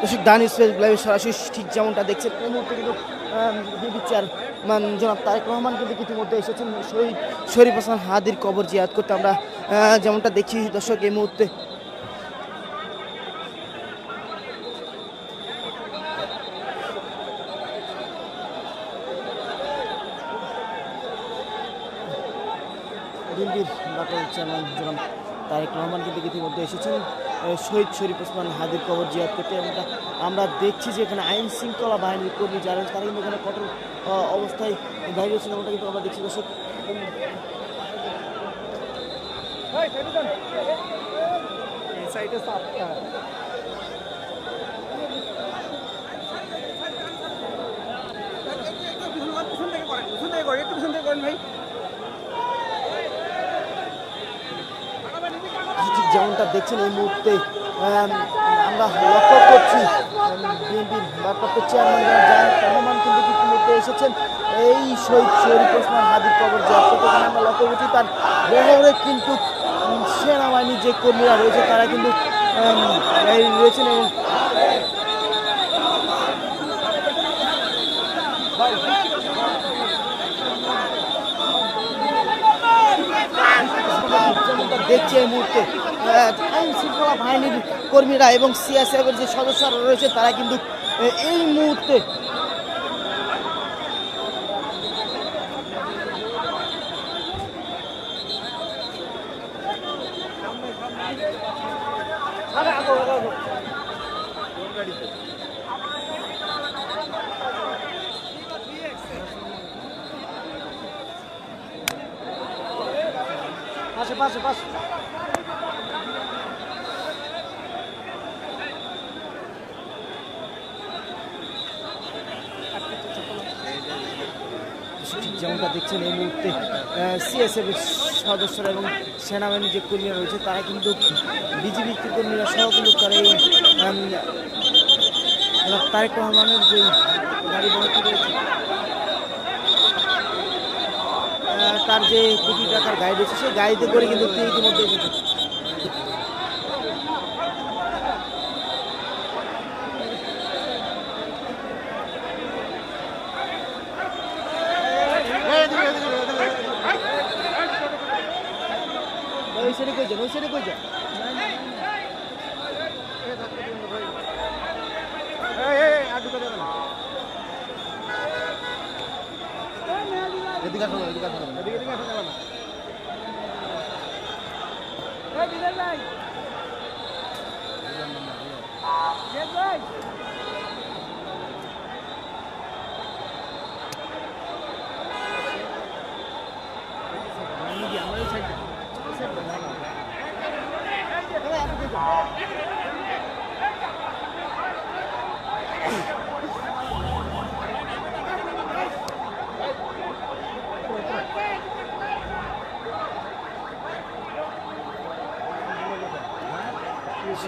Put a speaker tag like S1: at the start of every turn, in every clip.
S1: দর্শক দান স্পেস লাইভে সরাসরি ঠিক যেমনটা দেখছেন এই মুহূর্তে কিন্তু বিবি চেয়ারম্যান জনাব তারেক রহমান কিন্তু ইতিমধ্যে এসেছেন শহীদ শরীফ হাসান হাদির কবর জিয়ারত করতে। আমরা যেমনটা দেখছি দর্শক এই মুহূর্তে দিল্লির বাটল চেয়ারম্যান জনাব তারেক রহমান কিন্তু ইতিমধ্যে এসেছেন শহীদ শরীফ ওসমান হাদির কবর জিয়ারত করতে। আমরা দেখছি যে এখানে আইন শৃঙ্খলা বাহিনীর কর্মী যারা তারা কিন্তু এখানে কঠোর অবস্থায় দাঁড়িয়ে রয়েছেন, এমনটা কিন্তু আমরা দেখছি দর্শক। যেমনটা দেখছেন এই মুহূর্তে আমরা লক্ষ্য করছি বিএনপির ভারপ্রাপ্ত চেয়ারম্যান জায়েদ রহমান কিন্তু ইতিমধ্যে এসেছেন এই শহীদ শরীফ ওসমান হাদির কবর জিয়ারত করতে। আমরা লক্ষ্য করছি তার বহরে কিন্তু সেনাবাহিনীর যে কর্মীরা রয়েছে তারা কিন্তু রয়েছেন এবং দেখছি এই মুহূর্তে আইন শৃঙ্খলা বাহিনীর কর্মীরা এবং সিআরপিএফের যে সদস্যরা রয়েছে তারা কিন্তু এই মুহূর্তে পাশে যেমনটা দেখছেন এই মুহূর্তে সিএসএফের সদস্যরা এবং সেনাবাহিনীর যে কর্মীরা রয়েছে তারা কিন্তু বিজিবি কর্মীরা সহ কিন্তু তারা এই তারেক রহমানের যে গাড়ি ভর্তি রয়েছে তার যে কোটি টাকার গাড়ি রয়েছে সেই গাড়িতে করে কিন্তু ইতিমধ্যে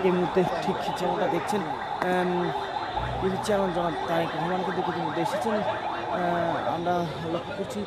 S1: এই মুহূর্তে ঠিক যেমনটা দেখছেন বিবি চেয়ারম্যান জনাব তারেক রহমান কিন্তু ইতিমধ্যে এসেছেন। আমরা লক্ষ্য করছি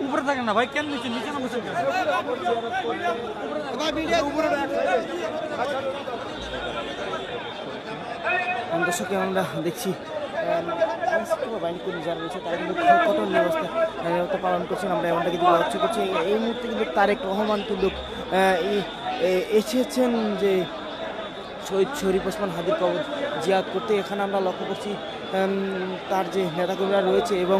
S2: উপরে থাকেন না ভাই, কেন নিচে নিচে নামছে
S1: দর্শকে আমরা দেখছি বাহিনী কর্মী যারা রয়েছে তারা কিন্তু কঠোর নিরাপত্তা পালন করছেন। আমরা এমনটা কিন্তু লক্ষ্য করছি এই মুহূর্তে কিন্তু তারেক রহমান কিন্তু এসেছেন যে শহীদ শরীফ ওসমান হাদির কবর জিয়ারত করতে। এখানে আমরা লক্ষ্য করছি তার যে নেতাকর্মীরা রয়েছে এবং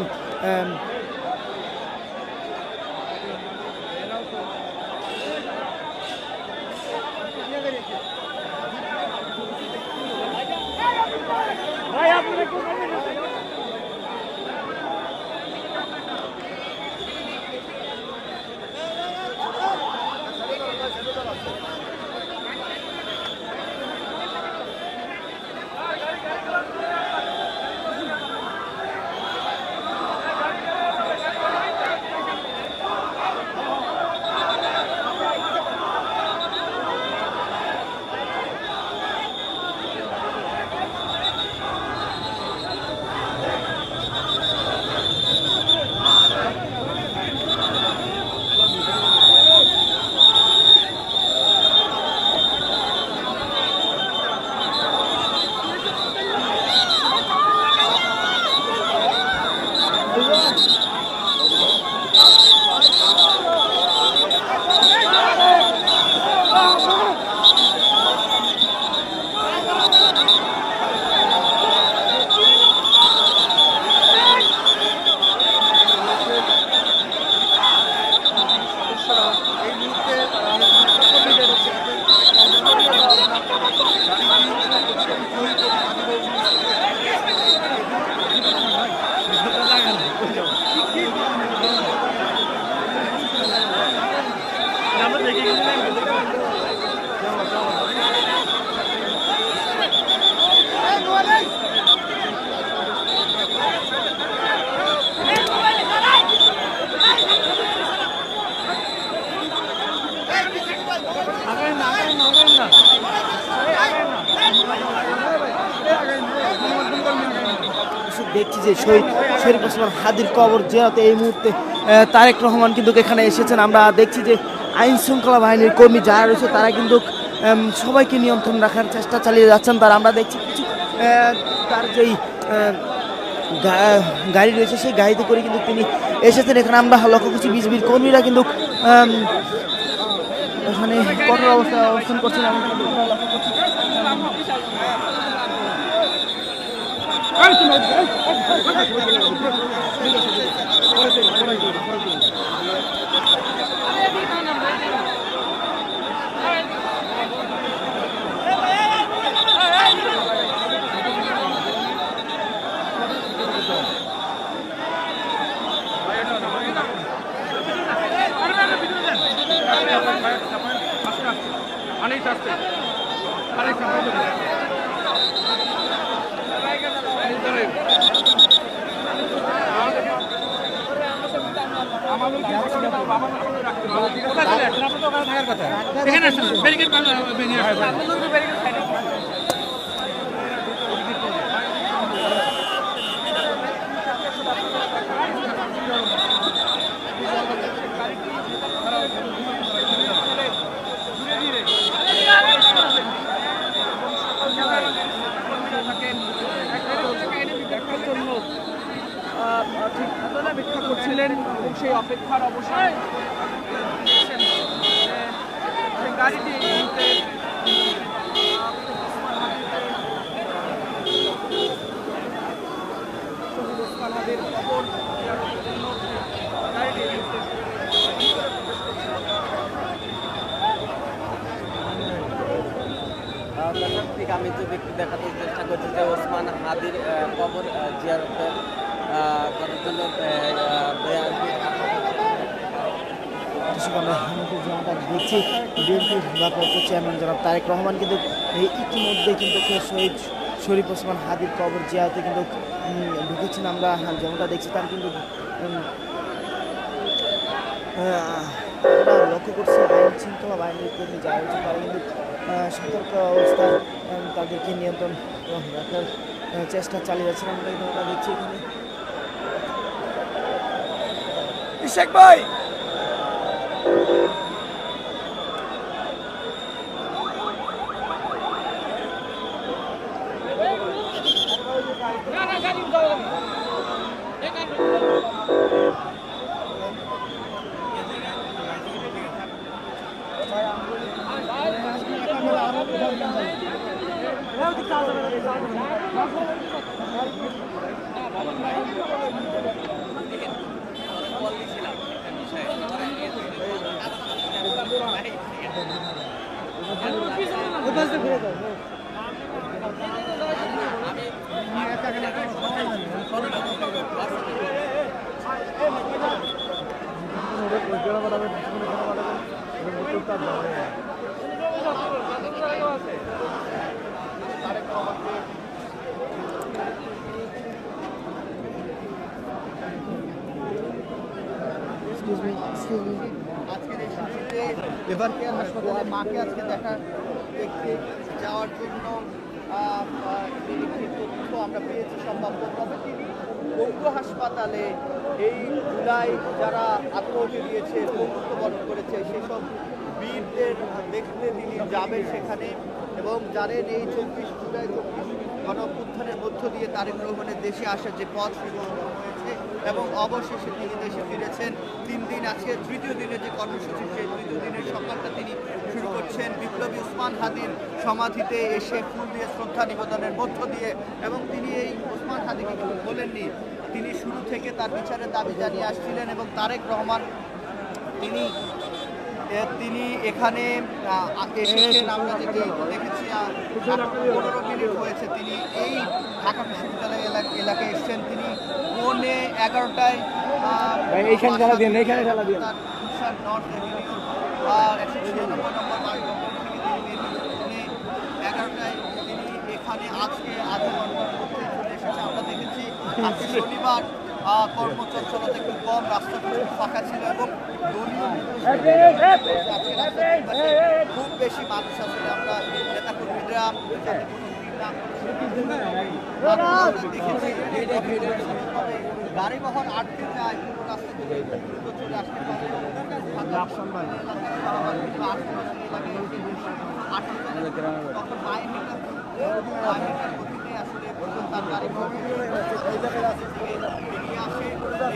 S1: দেখছি যে শহীদ শরীফ ওসমান হাদির কবর জিয়ারতে এই মুহূর্তে তারেক রহমান কিন্তু এখানে এসেছেন। আমরা দেখছি যে আইন শৃঙ্খলা বাহিনীর কর্মী যারা রয়েছে তারা কিন্তু সবাইকে নিয়ন্ত্রণ রাখার চেষ্টা চালিয়ে যাচ্ছেন। তার আমরা দেখছি কিছু তার যেই গাড়ি রয়েছে সেই গাড়িতে করে কিন্তু তিনি এসেছেন এখানে। আমরা লক্ষ্য করছি বিজিবির কর্মীরা কিন্তু এখানে কঠোর অবস্থায় অবস্থান করছেন। আমরা কিন্তু লক্ষ্য করছি
S3: অপেক্ষা করছিলেন এবং সেই অপেক্ষার অবসান গাড়িটি
S4: ঠিক আমি যে ব্যক্তি দেখাতে চেষ্টা করছি যে ওসমান হাদির কবর জিয়ারত করার জন্য
S1: আমরা যেমনটা দেখছি বিএনপির ভারপ্রাপ্ত চেয়ারম্যান জনাব তারেক রহমান কিন্তু ইতিমধ্যে কিন্তু শহীদ শরীফ ওসমান হাদির কবর জিয়ারতে কিন্তু ঢুকেছেন। আমরা যেমনটা দেখছি তার কিন্তু আমরা লক্ষ্য করছি আইন শৃঙ্খলা বাহিনীর কর্মী যারা রয়েছে তারা কিন্তু সতর্ক অবস্থায় তাদেরকে নিয়ন্ত্রণ রাখার চেষ্টা চালিয়ে যাচ্ছেন। আমরা যেমনটা দেখছি এখানে
S3: ইশাক ভাই
S5: এবার কেয়ার হাসপাতালে মাকে আজকে দেখা দেখতে যাওয়ার জন্য একটি তথ্য আমরা পেয়েছি সম্ভাব্য। তবে তিনি পঙ্গু হাসপাতালে এই জুলাই যারা আত্মহত্যা দিয়েছে মৃত্যুবরণ করেছে সেসব বীরদের দেখতে তিনি যাবেন সেখানে। এবং জানেন এই 24 জুলাই 24 গণঅভ্যুত্থানের মধ্য দিয়ে তারেক রহমানের দেশে আসার যে পথ হয়েছে এবং অবশেষে তিনি দেশে ফিরেছেন। 3 দিন আজকে তৃতীয় দিনের যে কর্মসূচি সেই তৃতীয় দিনের সকালটা তিনি শুরু করছেন বিপ্লবী ওসমান হাদির সমাধিতে এসে ফুল দিয়ে শ্রদ্ধা নিবেদনের মধ্য দিয়ে। এবং তিনি এই ওসমান হাদিকে কিন্তু বলেননি, তিনি শুরু থেকে তার বিচারের দাবি জানিয়ে আসছিলেন। এবং তারেক রহমান তিনি এখানে এসেছেন, আমরা যেটি দেখেছি 15 মিনিট হয়েছে তিনি এই ঢাকা বিশ্ববিদ্যালয় এলাকায় এসেছেন। তিনি 11:15
S2: এইখানে ঠেলা দিন, এইখানে ঠেলা দিন।
S5: তার তুষার নর্থ এভিনিউর 196 নম্বর বাড়ির পক্ষ থেকে তিনি 11টায় তিনি এখানে আজকে আধা ঘন্টার মধ্যে চলে এসেছে। আমরা দেখেছি আজকে শনিবার কর্মচঞ্চলতা একটু কম, রাস্তাটা খুব ফাঁকা ছিল এবং দলীয় আজকে রাস্তার পাশে খুব বেশি মানুষ আসলে আমরা নেতাকর্মীরা যাতে কোনো ভিড় না করে দেখেছি। তবে গাড়ি বহর আটকে যায় পুরো রাস্তা থেকে দ্রুত চলে আসতে পারে তখন মায়ের গতিতে আসলে তার গাড়ি বহর বেরিয়ে আসে।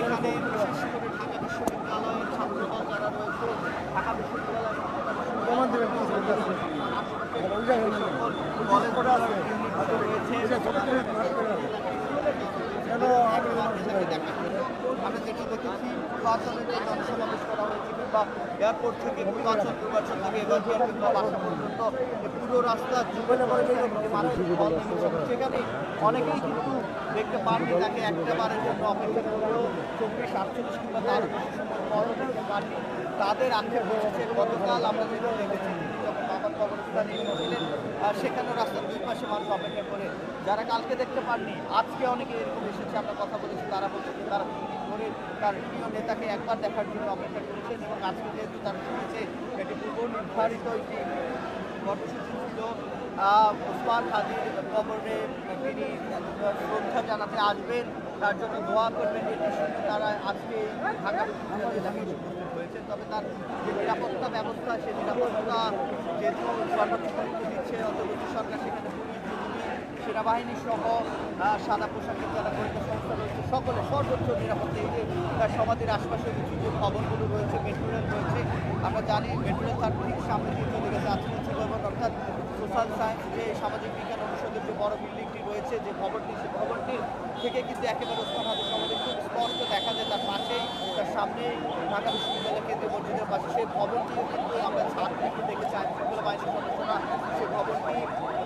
S5: এখানে বিশেষ করে ঢাকা বিশ্ববিদ্যালয়ের ছাত্রদল যারা রয়েছে, ঢাকা আমরা যেটা দেখেছি পূর্বাচলে যে জনসমাবেশ করা হয়েছে কিংবা এয়ারপোর্ট থেকে পূর্বাচল থেকে এবার কিংবা বাসা পর্যন্ত পুরো রাস্তা জুড়ে মানুষ সেখানে অনেকেই কিন্তু দেখতে পাননি তাকে একটাবারের জন্য অপেক্ষা করলেও 24-48 কিংবা তার পরও দেখতে পাননি। তাদের আক্ষেপ হচ্ছে গতকাল আমরা যেটা দেখেছি যখন বাবার কবরস্থানে ছিলেন সেখানে রাস্তার দুই পাশে মানুষ অপেক্ষা করে, যারা কালকে দেখতে পাননি আজকে অনেকে এরকম এসেছে, আমরা কথা বলেছি, তারা বলছে যে তারা 3 দিন ধরে তার প্রিয় নেতাকে একবার দেখার জন্য অপেক্ষা করেছেন এবং আজকে যেহেতু তারা শুনেছে এটি পূর্ব নির্ধারিত একটি কর্মসূচি ছিল ওসমান হাদির কবরে তিনি শ্রদ্ধা জানাতে আসবেন, তার জন্য দোয়া করবেন, এটি শুনে তারা আজকে ঢাকা বিশ্ববিদ্যালয় এলাকায় উপস্থিত হয়েছেন। তবে তার যে নিরাপত্তা ব্যবস্থা, সেই নিরাপত্তা যেহেতু সর্বোচ্চ গুরুত্ব দিচ্ছে অন্তর্বর্তী সরকার, সেখানে পুলিশ সেনাবাহিনী সহ সাদা পোশাকের যারা গোয়েন্দা সংস্থা রয়েছে সকলে সর্বোচ্চ নিরাপত্তা। এই যে সমাধির আশপাশে কিছু যে ভবনগুলো রয়েছে, মেট্রো রেল রয়েছে, আমরা জানি মেট্রো রেল তার ঠিক সামনে দিয়ে চলে গেছে আজকে ভবন, অর্থাৎ সোশ্যাল সায়েন্স যে সামাজিক বিজ্ঞান অনুষদের যে বড় বিল্ডিংটি রয়েছে, যে ভবনটি, সে ভবনটির থেকে কিন্তু একেবারে ওসমান হাদির সমাধি খুব স্পষ্ট দেখা যায়। তার পাশেই, তার সামনেই ঢাকা বিশ্ববিদ্যালয় কেন্দ্রীয় মসজিদের পাশে সেই ভবনটিও কিন্তু আমরা ছাদ থেকে দেখেছি আইনশৃঙ্খলা বাহিনীর সদস্যরা সেই ভবনটি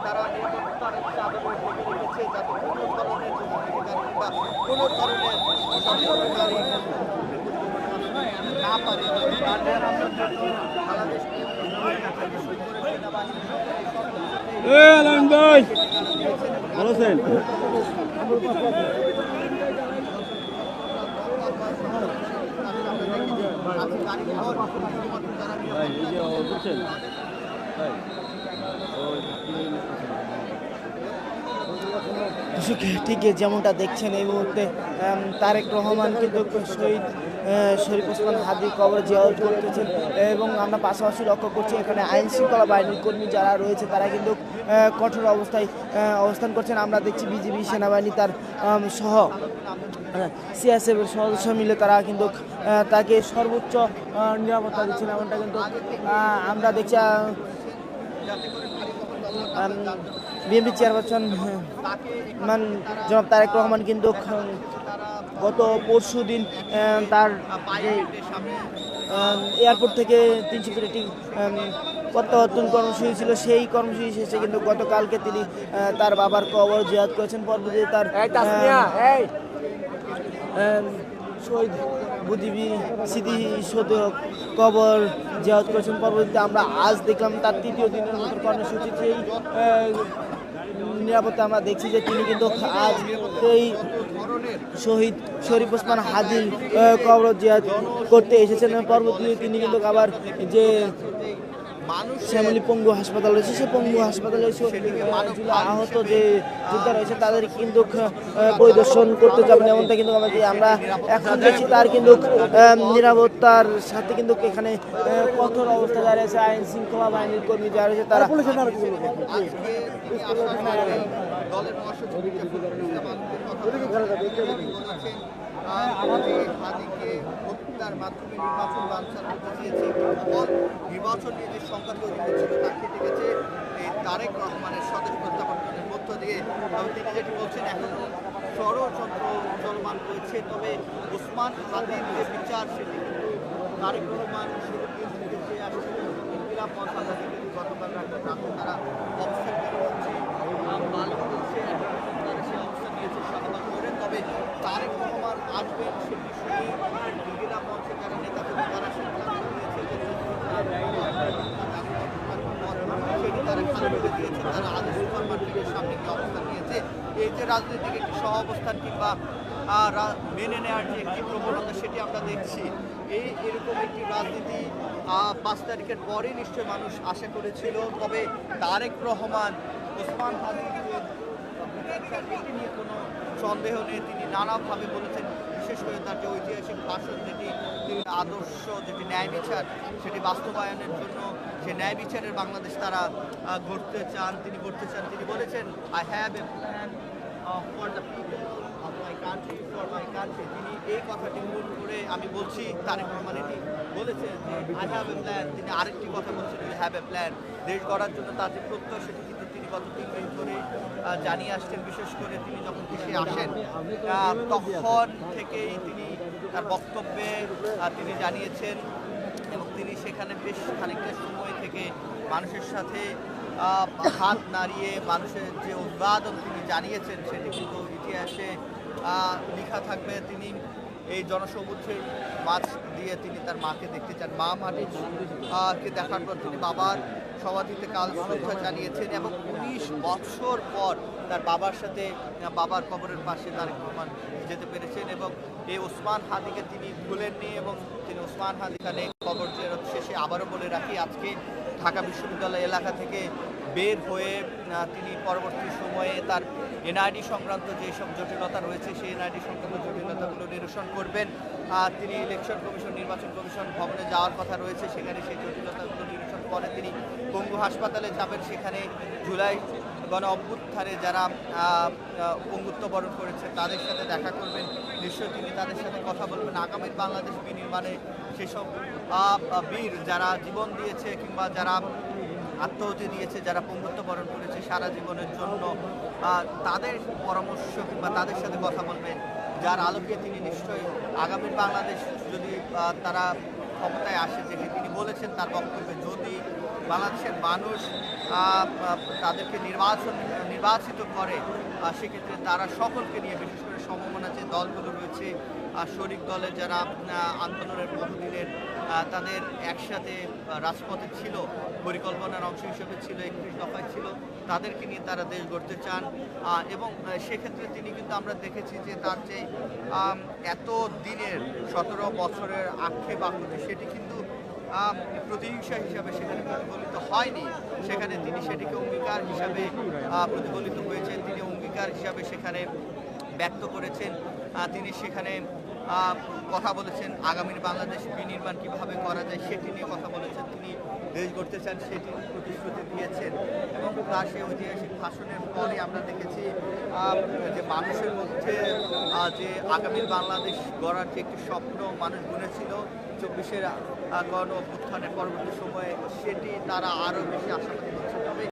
S5: তারা নিরাপত্তার চাদরে ঢেকে রেখেছে যাতে কোনো ধরনের দুষ্কৃতিকারী বা কোনো ধরনের ষড়যন্ত্রকারী না পারে। বাংলাদেশ
S1: ঠিক যেমনটা দেখছেন এই মুহূর্তে তারেক রহমান কিন্তু শহীদ শরীফ ওসমান হাদির কবর জিয়ারত করতেছেন এবং আমরা পাশাপাশি লক্ষ্য করছি এখানে আইন শৃঙ্খলা বাহিনীর কর্মী যারা রয়েছে তারা কিন্তু কঠোর অবস্থায় অবস্থান করছেন। আমরা দেখছি বিজিবি সেনাবাহিনী তার সহ সিএসএফের সদস্য মিলে তারা কিন্তু তাকে সর্বোচ্চ নিরাপত্তা দিচ্ছেন। এমনটা কিন্তু আমরা দেখছি বিএনপি চেয়ারপারসন জনাব তারেক রহমান কিন্তু গত পরশু দিন তার এয়ারপোর্ট থেকে 300 ফিট একটি প্রত্যাবর্তন কর্মসূচি ছিল, সেই কর্মসূচি শেষে কিন্তু গতকালকে তিনি তার বাবার কবর জিয়ারত করেছেন। পরবর্তীতে তার শহীদ বুদ্ধিজীবী স্মৃতিসৌধ কবর জিয়ারত করেছেন। পরবর্তীতে আমরা আজ দেখলাম তার 3য় দিনের মতো কর্মসূচি, সেই নিরাপত্তা আমরা দেখছি যে তিনি কিন্তু আজ এই শহীদ শরীফ ওসমান হাদির কবর জিয়ারত করতে এসেছেন। পরবর্তীতে তিনি কিন্তু আবার যে শ্যামলী পঙ্গু হাসপাতাল রয়েছে, সেই পঙ্গু হাসপাতালে আহত যে যোদ্ধা রয়েছে তাদের কিন্তু পরিদর্শন করতে যাবেন। এমনটা কিন্তু আমরা এখন দেখছি তার কিন্তু নিরাপত্তার সাথে কিন্তু এখানে কঠোর অবস্থা যারা রয়েছে আইন শৃঙ্খলা বাহিনীর কর্মী যারা রয়েছে তারা হত্যার মাধ্যমে নির্বাচন বানচাল করতে চেয়েছে, নির্বাচন নিয়ে যে সংখ্যা তৈরি হয়েছিল তা কেটে গেছে এই তারেক রহমানের স্বদেশ প্রত্যাবর্তনের মধ্য দিয়ে। তবে তিনি যেটি বলছেন এখনো ষড়যন্ত্র চলমান রয়েছে, তবে ওসমান হাদির যে বিচার সেটি কিন্তু তারেক রহমান যে আসছে ইনকিলাব মঞ্চ আমরা দেখেছি গতকাল রাতে তারা অবস্থান কর্মসূচি পালন করছে, তারা সে অবস্থান নিয়েছে শাহবাগ করেন।
S5: তবে তারেক রহমান আসবেন সেটি শুনে মহিলা মঞ্চের যারা নেতা কর্মী তারা সিদ্ধান্ত নিয়েছে যে সেটি তারা খালি করে দিয়েছে, তারা আদি সুপার মার্কেটের সামনে গিয়ে অবস্থান নিয়েছে। এই যে রাজনৈতিক একটি সহ অবস্থান কিংবা মেনে নেওয়ার যে একটি প্রবণতা সেটি আমরা দেখছি, এরকম একটি রাজনীতি 5 তারিখের পরে নিশ্চয় মানুষ আশা করেছিল। তবে তারেক রহমান ওসমান হাদির এটি নিয়ে কোনো সন্দেহ নেই, তিনি নানাভাবে বলেছেন, বিশেষ করে তার যে ঐতিহাসিক ভাষণ যেটি তিনি আদর্শ যেটি ন্যায় বিচার সেটি বাস্তবায়নের জন্য সে ন্যায় বিচারের বাংলাদেশ তারা গড়তে চান, তিনি বলেছেন I have a plan for the people of my country, for my country. তিনি এই কথাটি মূল করে আমি বলছি তারেক রহমান এটি বলেছেন যে আই হ্যাভ এ প্ল্যান। তিনি আরেকটি কথা বলছেন যে হ্যাভ এ প্ল্যান, দেশ গড়ার জন্য তার যে প্রত্যয় সেটি কিন্তু তিনি গত 3 দিন ধরে জানিয়ে আসছেন। বিশেষ করে তিনি যখন দেশে আসেন তখন থেকেই তিনি তার বক্তব্যে তিনি জানিয়েছেন এবং তিনি সেখানে বেশ খানিকটা সময় থেকে মানুষের সাথে হাত নাড়িয়ে মানুষের যে উদ্বোধন তিনি জানিয়েছেন সেটি কিন্তু ইতিহাসে লেখা থাকবে। তিনি এই জনসমুদ্রের মাছ দিয়ে তিনি তার মাকে দেখতে চান, মা মাটিকে দেখার পর তিনি বাবার সমাধিতে কাল শ্রদ্ধা জানিয়েছেন এবং 19 বছর পর তার বাবার সাথে বাবার কবরের পাশে তারেক রহমান যেতে পেরেছেন এবং এই ওসমান হাদিকে তিনি ভুলেননি এবং তিনি ওসমান হাদি খানে কবর জিয়ারত শেষে আবারও বলে রাখি আজকে ঢাকা বিশ্ববিদ্যালয় এলাকা থেকে বের হয়ে তিনি পরবর্তী সময়ে তার এনআইডি সংক্রান্ত যেসব জটিলতা রয়েছে সেই এনআইডি সংক্রান্ত জটিলতাগুলো নিরসন করবেন। তিনি ইলেকশন কমিশন নির্বাচন কমিশন ভবনে যাওয়ার কথা রয়েছে, সেখানে সেই জটিলতাগুলো নিরসন করে তিনি পঙ্গু হাসপাতালে যাবেন, সেখানে জুলাই গণ অভ্যুত্থানে যারা পঙ্গুত্ব বরণ করেছে তাদের সাথে দেখা করবেন, নিশ্চয়ই তিনি তাদের সাথে কথা বলবেন। আগামীর বাংলাদেশ বিনির্মাণে সেসব বীর যারা জীবন দিয়েছে কিংবা যারা আত্মহতি দিয়েছে, যারা পঙ্গুত্ব বরণ করেছে সারা জীবনের জন্য, তাদের পরামর্শ কিংবা তাদের সাথে কথা বলবেন, যার আলোকে তিনি নিশ্চয়ই আগামীর বাংলাদেশ যদি তারা ক্ষমতায় আসে, যেটি তিনি বলেছেন তার বক্তব্যে, যদি বাংলাদেশের মানুষ তাদেরকে নির্বাচিত করে সেক্ষেত্রে তারা সকলকে নিয়ে, বিশেষ করে সমমনা যে দলগুলো রয়েছে শরিক দলের যারা আন্দোলনের বহুদিনের তাদের একসাথে রাজপথে ছিল, পরিকল্পনার অংশ হিসেবে ছিল, 31 দফায় ছিল, তাদেরকে নিয়ে তারা দেশ গড়তে চান এবং সেক্ষেত্রে তিনি কিন্তু আমরা দেখেছি যে তার যে এত দিনের 17 বছরের আক্ষেপ আকুতি সেটি কিন্তু প্রতিহিংসা হিসাবে সেখানে প্রতিফলিত হয়নি, সেখানে তিনি সেটিকে অঙ্গীকার হিসাবে প্রতিফলিত হয়েছে, তিনি অঙ্গীকার হিসাবে সেখানে ব্যক্ত করেছেন। তিনি সেখানে কথা বলেছেন আগামীর বাংলাদেশ বিনির্মাণ কীভাবে করা যায় সেটি নিয়ে কথা বলেছেন, তিনি দেশ গড়তে চান সেটি প্রতিশ্রুতি দিয়েছেন এবং তার সেই ঐতিহাসিক ভাষণের পরে আমরা দেখেছি যে মানুষের মধ্যে যে আগামীর বাংলাদেশ গড়ার যে একটি স্বপ্ন মানুষ বুনেছিল 24-এর গণ অভ্যুত্থানের পরবর্তী সময়ে, সেটি তারা আরও বেশি আশাবাদী হচ্ছে। তবে